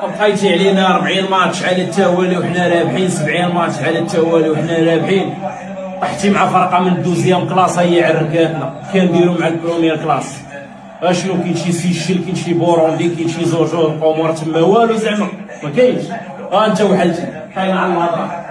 بقيتي علينا 40 ماتش على التوالي وحنا رابحين، 70 ماتش على التوالي وحنا رابحين. طحتي مع فرقه من الدوزيام كلاس هي عركاتنا، كنديروا مع البروميير كلاس. اشنو كاين شي سيشيل، كاين شي بوروندي، كاين شي زوجور الامور تما والو زعما ما كاينش. انت وحلتي كاين على الهضره.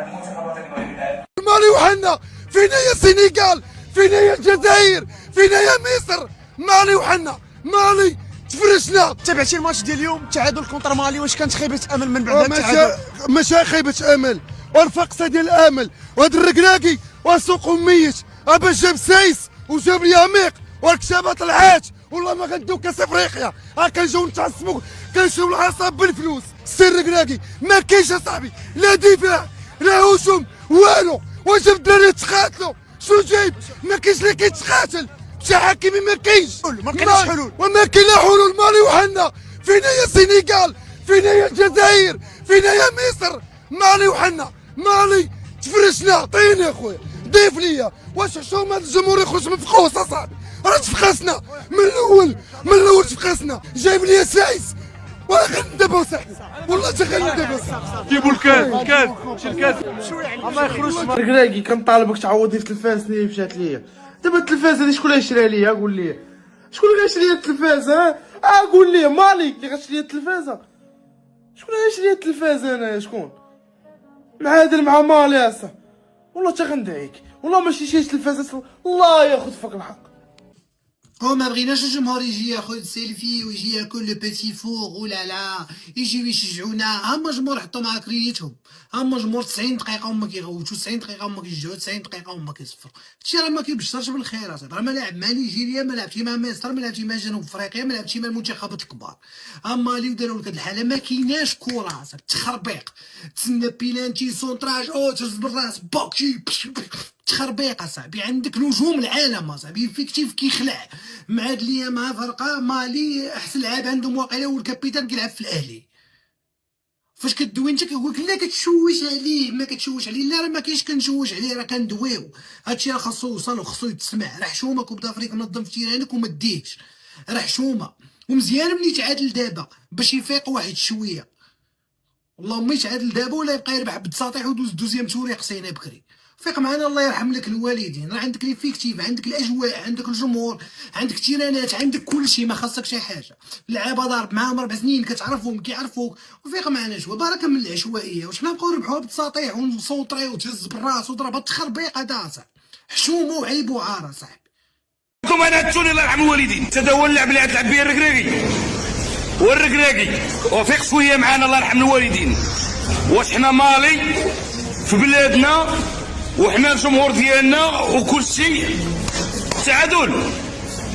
المالي وحنا فينا يا السنغال، فينا يا الجزائر، فينا يا مصر. مالي وحنا مالي تفرشنا. تابعتي الماتش ديال اليوم تعادل كونتر مالي، واش كانت خيبه امل من بعد التعادل؟ ماشي خيبه امل، والفقصه ديال الامل. وهذا الركراكي وسوق ميت باش جاب سايس وجاب لي عميق والكشابه طلعات. والله ما غندوك كاس افريقيا. كنجيو نتعصبوا، كنشريو العصاب بالفلوس. السي الركراكي ما كاينش اصاحبي، لا دفاع لا هجوم والو. وجاب الدراري تقاتلوا، شنو جايب؟ ما كاينش اللي كيتقاتل. شي حاكمي ما كاينش، ما كاينش حلول، وما كاين لا حلول. مالي وحنا فينا يا السنغال، فينا يا الجزائر، فينا يا مصر. مالي وحنا مالي تفرشنا. عطيني اخويا ضيف ليا. واش حشومه هذا الجمهور يخرج من فقوس اصاحبي؟ راه تفقسنا من الاول تفقسنا. جايب لي سايس ولا غندبو صاحبي، والله حتى غندبو. جيبوا الكاس شي الكاس ما يخرجش. ركراكي كنطالبك تعوضني في التلفاز اللي مشات ليا. دابا التلفاز هذه شكون اللي غيشريها ليا؟ قول لي شكون اللي غيشري التلفاز؟ قول لي مالك اللي غتشري التلفاز؟ شكون اللي غيشري التلفاز؟ انايا شكون معادل مع مالي اصاحبي؟ والله حتى غندعيك، والله ما شريتيش تلفاز. الله ياخذ فيك الحق. ما بغيناش الجمهور يجي ياخذ سيلفي ويجي ياكل لو بيتي فور ولا يجيو يشجعونا. هما جمهور حطوا مع كريتهم، هما جمهور 90 دقيقه هما كيغوتوا، 90 دقيقه هما كيشجعوا، 90 دقيقه هما كيصفروا. هادشي راه ما كيبشرش بالخير اصاحبي. راه ما لعب مع نيجيريا، ما لعبتي مع مصر، ما لعبتي مع جنوب افريقيا، ما لعبتي مع المنتخبات الكبار. مالي وداروا لك هاد الحاله ما كايناش كره اصاحبي. تخربيق، تسنى بيلانتي سونتراج تهز بالراس باكشي تخربيق اصاحبي. عندك نجوم العالم اصاحبي، فيكتيف كيخلع. مع هاد الايام مع فرقه مالي احسن لعاب عندهم واقيلا، والكابيتان كيلعب في الاهلي. فاش كدوي انت كيقول لك لا كتشوش عليه، ما كتشوش عليه. لا راه ما كاينش كنشوش عليه، راه كندويو. هادشي راه خاصو يوصل وخاصو يتسمع. راه حشومه كوب دافريك نظم في تيرانك وما ديكش، راه حشومه. ومزيان ملي تعادل دابا باش يفيق واحد شويه. والله ما يتعادل دابا ولا يبقى يربح بالتساطيح ودوز دوزيام تور يقصينا بكري. فيق معنا الله يرحم لك الوالدين. راه عندك لي فيكتيف، عندك الاجواء، عندك الجمهور، عندك تيرانات، عندك كل شيء. ما خاصك شي حاجه. اللعابه ضارب معاهم 4 سنين كتعرفهم كيعرفوك. وفيق معنا شويه بركه من العشوائيه. واش نبقاو نربحوها بالتساطيح ونسونطري وتهز بالراس وضربها تخربيق؟ هذا حشومه وعيب وعار صاحبي. انتم انا هاتوني الله يرحم الوالدين. هذا هو اللعب اللي غتلعب به الركراكي والركراكي. وفيق شويه معانا الله يرحم الوالدين. واش حنا مالي في بلادنا وحنا الجمهور ديالنا وكل شيء تعادل.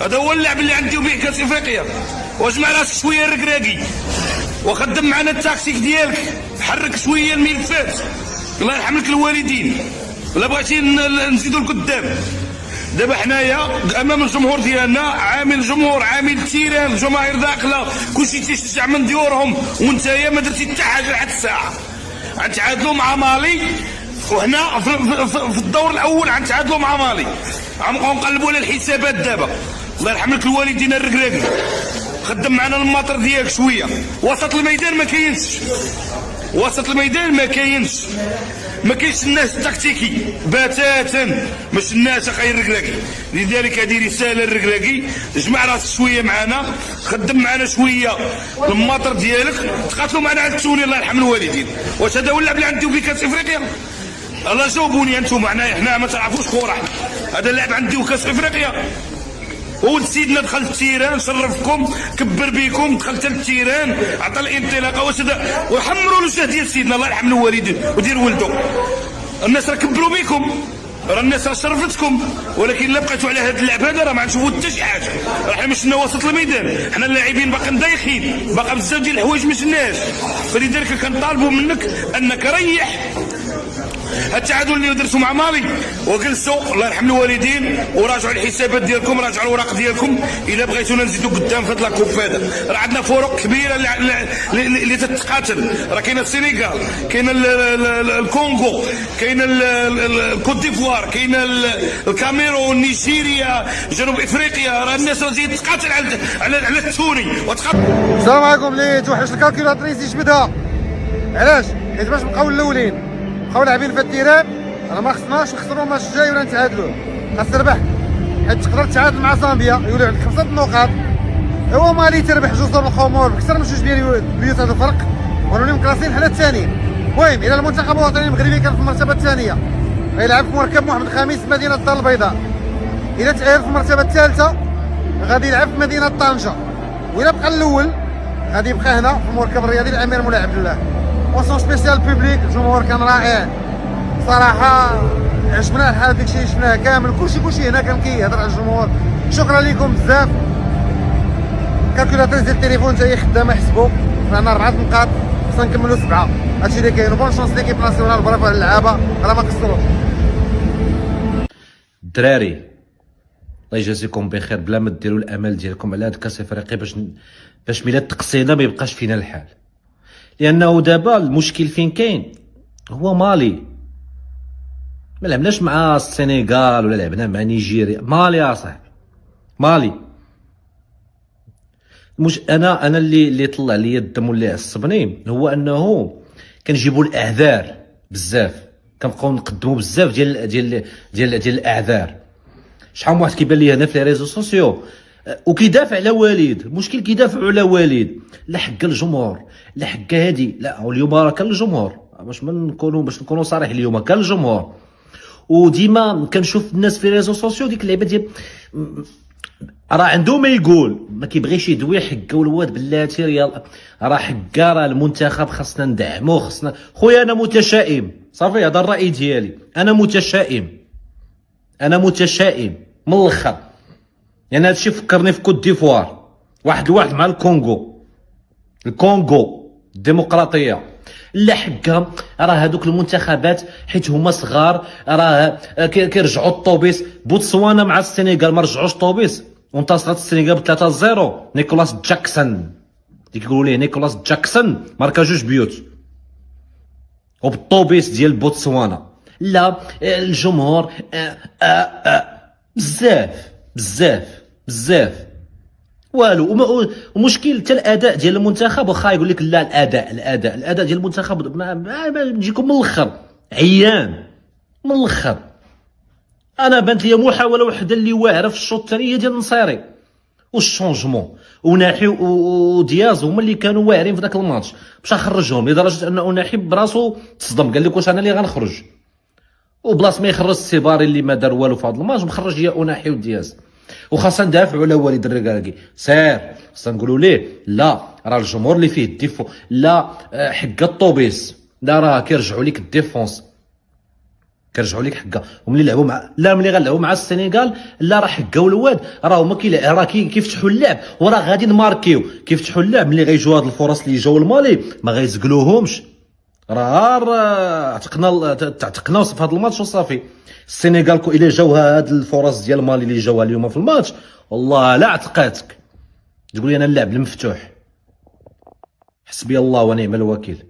هذا هو اللعب اللي عندي به كاس افريقيا. واجمع راسك شويه الركراكي وخدم معنا التاكتيك ديالك، حرك شويه الملفات الله يرحم لك الوالدين. ولا بغيتي نزيدو لقدام. دابا حنايا امام الجمهور ديالنا، عامل جمهور، عامل تيران، الجماهير داخله، كلشي تيشجع من ديورهم، وانتيا ما درتي حتى حاجه لحد الساعه. غنتعادلوا مع مالي، وحنا في الدور الاول غنتعادلوا مع مالي. غنبقاو نقلبوا على الحسابات دابا. الله يرحم لك الوالدين الركراكي. خدم معنا الماطر ديالك شويه. وسط الميدان ما كاينش، وسط الميدان ما كاينش الناس التكتيكي بتاتا. مش الناس اخي الركراكي. لذلك هذه رساله للركراكي، جمع راسك شويه معنا، خدم معنا شويه الماطر ديالك، تقاتلوا معنا على التوني الله يرحم الوالدين. واش هذا هو اللعب اللي عندي في كاس افريقيا؟ الله جاوبوني انتم. حنا ما تعرفوش كره. هذا اللعب عندي في كاس افريقيا. ولد سيدنا دخل التيران، شرفكم، كبر بيكم، دخلت للتيران، عطى الانطلاقه. واش هذا؟ وحمروا الوجه ديال سيدنا الله يرحم الوالدين ودير ولده. الناس راه كبروا بكم، راه الناس راه شرفتكم. ولكن الا بقيتوا على هذا اللعب هذا راه ما غنشوفوا حتى شي حاجه. راه حنا مشينا وسط الميدان، حنا اللاعبين باقي دايخين، باقي بزاف ديال الحوايج ما شفناش. فلذلك كنطالبوا منك انك ريح التعادل اللي درتوا مع مالي وجلسوا الله يرحم الوالدين وراجعوا الحسابات ديالكم، راجعوا الاوراق ديالكم الا بغيتونا نزيدوا قدام في هذا لاكوب هذا. راه عندنا فروق كبيره اللي تتقاتل. راه كاين السنغال، كاين الكونغو، كاين الكوت ديفوار، كاين الكاميرون، نيجيريا، جنوب افريقيا. راه الناس راه زيد تقاتل على التوني السلام عليكم. اللي توحش الكالكيلاتريس يجبدها. علاش؟ حيت باش نبقاو الاولين، نبقاو لاعبين في التيران، راه ما خصناش نخسروا الماتش الجاي ولا نتعادلوه، خاص تربح. حيت تقدر تتعادل مع زامبيا يولي عندك 5 نقاط، هو مالي تربح جوج دور الخمور بكثر من 2 بيوت. هذا الفرق ونوليو مكلاسين حنا الثاني. المهم الى المنتخب الوطني المغربي كان في المرتبه الثانيه غيلعب في مركب محمد الخامس مدينه الدار البيضاء. الى تأهل في المرتبه الثالثه غادي يلعب في مدينه طنجه، والى بقى الاول غادي يبقى هنا في المركب الرياضي الامير مولاي عبد الله. اونسون سبيسيال بوبليك، الجمهور كان رائع صراحه، عجبنا الحال داكشي اللي شفناه كامل، كلشي هنا كان كيهضر على الجمهور. شكرا لكم بزاف. الكالكولاتور ديال التليفون حتى هي خدامه، حسبوا معنا 4 نقاط، خصنا نكملوا 7. هادشي اللي كاين. بون شونس ليكيب ناسيونال، برافو على اللعابه، راه ما قصروش. الدراري الله يجازيكم بخير، بلا ما ديروا الامل ديالكم على هاد كاس افريقيا باش ملي تقصينا ما يبقاش فينا الحال. لانه دابا المشكل فين كاين هو مالي. ما لعبناش مع السنغال ولا لعبنا مع نيجيريا، مالي يا صاحبي، مالي. مش انا اللي طلع لي الدم واللي عصبني هو انه كنجيبوا الاعذار بزاف، كنبقاو نقدموا بزاف ديال الاعذار. شحال من واحد كيبان لي هنا في لي ريزو سوسيو وكيدافع على والد، المشكل كيدافعوا على والد، لا حق الجمهور لا حق هادي، لا واليوم راه كان الجمهور، باش نكونوا صريح، اليوم كان الجمهور. وديما كنشوف الناس في ريزو سوسيو ديك اللعيبه ديال راه عنده ما يقول، ما كيبغيش يدوي حقه والواد بلاتي ريال، راه حقه، راه المنتخب خاصنا ندعمو، خاصنا. خويا انا متشائم صافي، هذا الراي ديالي، انا متشائم من الاخر. يعني هادشي فكرني في كوت ديفوار، 1-1 مع الكونغو الديمقراطيه. لا حقها راه هادوك المنتخبات حيت هما صغار راه كيرجعوا الطوبيس. بوتسوانا مع السنغال ما رجعوش الطوبيس وانتصرت السنغال ب 3-0. نيكولاس جاكسون اللي كيقولوا ليه نيكولاس جاكسون ماركا 2 بيوت وبالطوبيس ديال بوتسوانا. لا الجمهور بزاف والو. ومشكل حتى الاداء ديال المنتخب، واخا يقول لك لا الاداء ديال المنتخب ما نجيكم من الاخر عيان من الاخر. انا بانت لي محاوله وحده اللي واعره في الشوط الثاني هي ديال النصيري والشونجمون، وناحي ودياز هما اللي كانوا واعرين في ذاك الماتش باش خرجهم، لدرجه ان ناحي براسو تصدم، قال لك واش انا اللي غنخرج، وبلاص ما يخرج السيباري اللي ما دار والو في هذا الماتش مخرج يا اناحي ودياز. وخاصنا ندافعوا على والد الركراكي، سير خاصنا نقولوا ليه لا راه الجمهور اللي فيه الديفو، لا حق الطوبيس، لا راه كيرجعوا لك الديفونس، كيرجعوا لك حقه. وملي لعبوا مع ملي غنلعبوا مع السنغال لا راه حقه والواد راه هما كيفتحوا اللعب وراه غادي نماركيو، كيفتحوا اللعب. ملي غيجيو هاد الفرص اللي جاو المالي ما غيزقلوهمش، راه تعتقنا في هذا الماتش وصافي. السنغال الا جاو هاد الفرص ديال مالي اللي جاوها اليوم في الماتش والله لا عتقاتك تقول لي انا نلعب المفتوح. حسبي الله ونعم الوكيل.